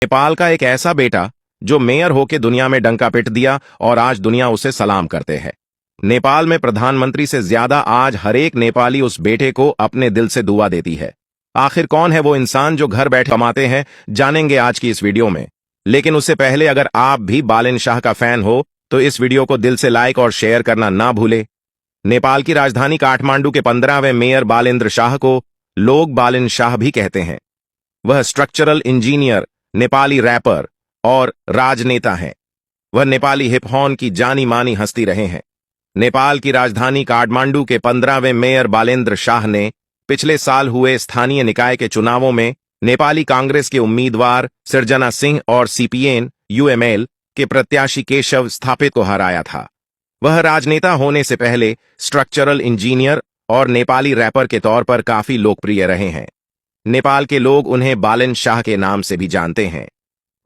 नेपाल का एक ऐसा बेटा जो मेयर होके दुनिया में डंका पिट दिया और आज दुनिया उसे सलाम करते हैं। नेपाल में प्रधानमंत्री से ज्यादा आज हर एक नेपाली उस बेटे को अपने दिल से दुआ देती है। आखिर कौन है वो इंसान जो घर बैठे कमाते हैं, जानेंगे आज की इस वीडियो में। लेकिन उससे पहले अगर आप भी बालेन शाह का फैन हो तो इस वीडियो को दिल से लाइक और शेयर करना ना भूले। नेपाल की राजधानी काठमांडू के 15वें मेयर बालेन्द्र शाह को लोग बालेन शाह भी कहते हैं। वह स्ट्रक्चरल इंजीनियर, नेपाली रैपर और राजनेता हैं। वह नेपाली हिप हॉप की जानी मानी हस्ती रहे हैं। नेपाल की राजधानी काठमांडू के 15वें मेयर बालेन्द्र शाह ने पिछले साल हुए स्थानीय निकाय के चुनावों में नेपाली कांग्रेस के उम्मीदवार सिरजना सिंह और सीपीएन यूएमएल के प्रत्याशी केशव स्थापित को हराया था। वह राजनेता होने से पहले स्ट्रक्चरल इंजीनियर और नेपाली रैपर के तौर पर काफी लोकप्रिय रहे हैं। नेपाल के लोग उन्हें बालेन शाह के नाम से भी जानते हैं।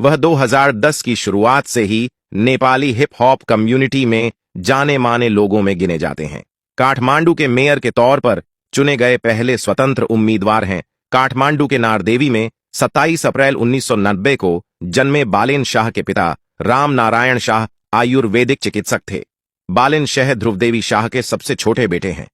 वह 2010 की शुरुआत से ही नेपाली हिप हॉप कम्युनिटी में जाने माने लोगों में गिने जाते हैं। काठमांडू के मेयर के तौर पर चुने गए पहले स्वतंत्र उम्मीदवार हैं। काठमांडू के नारदेवी में 27 अप्रैल 1990 को जन्मे बालेन शाह के पिता राम नारायण शाह आयुर्वेदिक चिकित्सक थे। बालेन शाह ध्रुवदेवी शाह के सबसे छोटे बेटे हैं।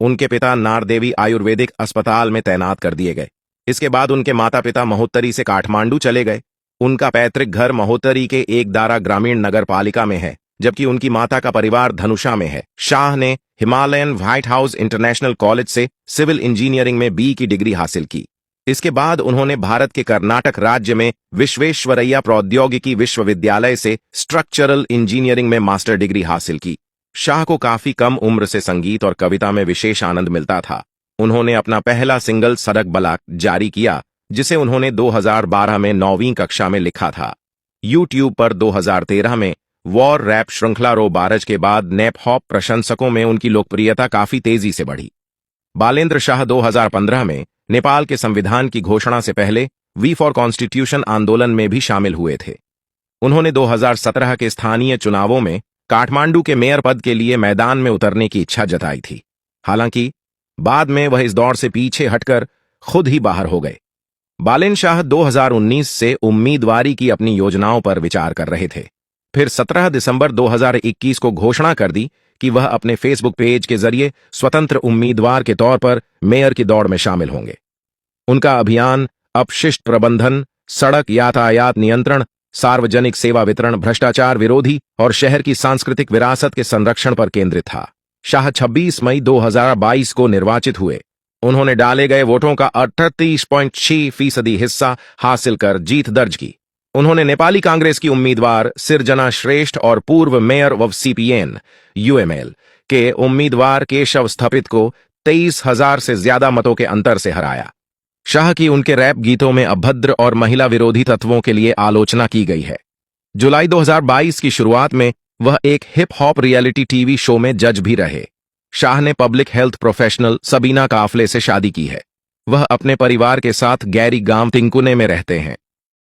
उनके पिता नारदेवी आयुर्वेदिक अस्पताल में तैनात कर दिए गए। इसके बाद उनके माता पिता महोत्तरी से काठमांडू चले गए। उनका पैतृक घर महोत्तरी के एक दारा ग्रामीण नगर पालिका में है, जबकि उनकी माता का परिवार धनुषा में है। शाह ने Himalayan white house international college से सिविल इंजीनियरिंग में बी की डिग्री हासिल की। इसके बाद उन्होंने भारत के कर्नाटक राज्य में विश्वेश्वरैया प्रौद्योगिकी विश्वविद्यालय से स्ट्रक्चरल इंजीनियरिंग में मास्टर डिग्री हासिल की। शाह को काफी कम उम्र से संगीत और कविता में विशेष आनंद मिलता था। उन्होंने अपना पहला सिंगल सड़क बलाक जारी किया, जिसे उन्होंने 2012 में 9वीं कक्षा में लिखा था। यूट्यूब पर 2013 में वॉर रैप श्रृंखला रो बारज के बाद नेप हॉप प्रशंसकों में उनकी लोकप्रियता काफी तेजी से बढ़ी। बालेन्द्र शाह 2015 में नेपाल के संविधान की घोषणा से पहले वी फॉर कॉन्स्टिट्यूशन आंदोलन में भी शामिल हुए थे। उन्होंने 2017 के स्थानीय चुनावों में काठमांडू के मेयर पद के लिए मैदान में उतरने की इच्छा जताई थी। हालांकि बाद में वह इस दौड़ से पीछे हटकर खुद ही बाहर हो गए। बालेन शाह 2019 से उम्मीदवारी की अपनी योजनाओं पर विचार कर रहे थे। फिर 17 दिसंबर 2021 को घोषणा कर दी कि वह अपने फेसबुक पेज के जरिए स्वतंत्र उम्मीदवार के तौर पर मेयर की दौड़ में शामिल होंगे। उनका अभियान अपशिष्ट प्रबंधन, सड़क यातायात नियंत्रण, सार्वजनिक सेवा वितरण, भ्रष्टाचार विरोधी और शहर की सांस्कृतिक विरासत के संरक्षण पर केंद्रित था। शाह 26 मई 2022 को निर्वाचित हुए। उन्होंने डाले गए वोटों का 38.6% हिस्सा हासिल कर जीत दर्ज की। उन्होंने नेपाली कांग्रेस की उम्मीदवार सिरजना श्रेष्ठ और पूर्व मेयर व सीपीएन यूएमएल के उम्मीदवार केशव स्थापित को 23,000 से ज्यादा मतों के अंतर से हराया। शाह की उनके रैप गीतों में अभद्र और महिला विरोधी तत्वों के लिए आलोचना की गई है। जुलाई 2022 की शुरुआत में वह एक hip hop reality TV show में जज भी रहे। शाह ने पब्लिक हेल्थ प्रोफेशनल सबीना काफले से शादी की है। वह अपने परिवार के साथ गैरी गांव तिंकुने में रहते हैं।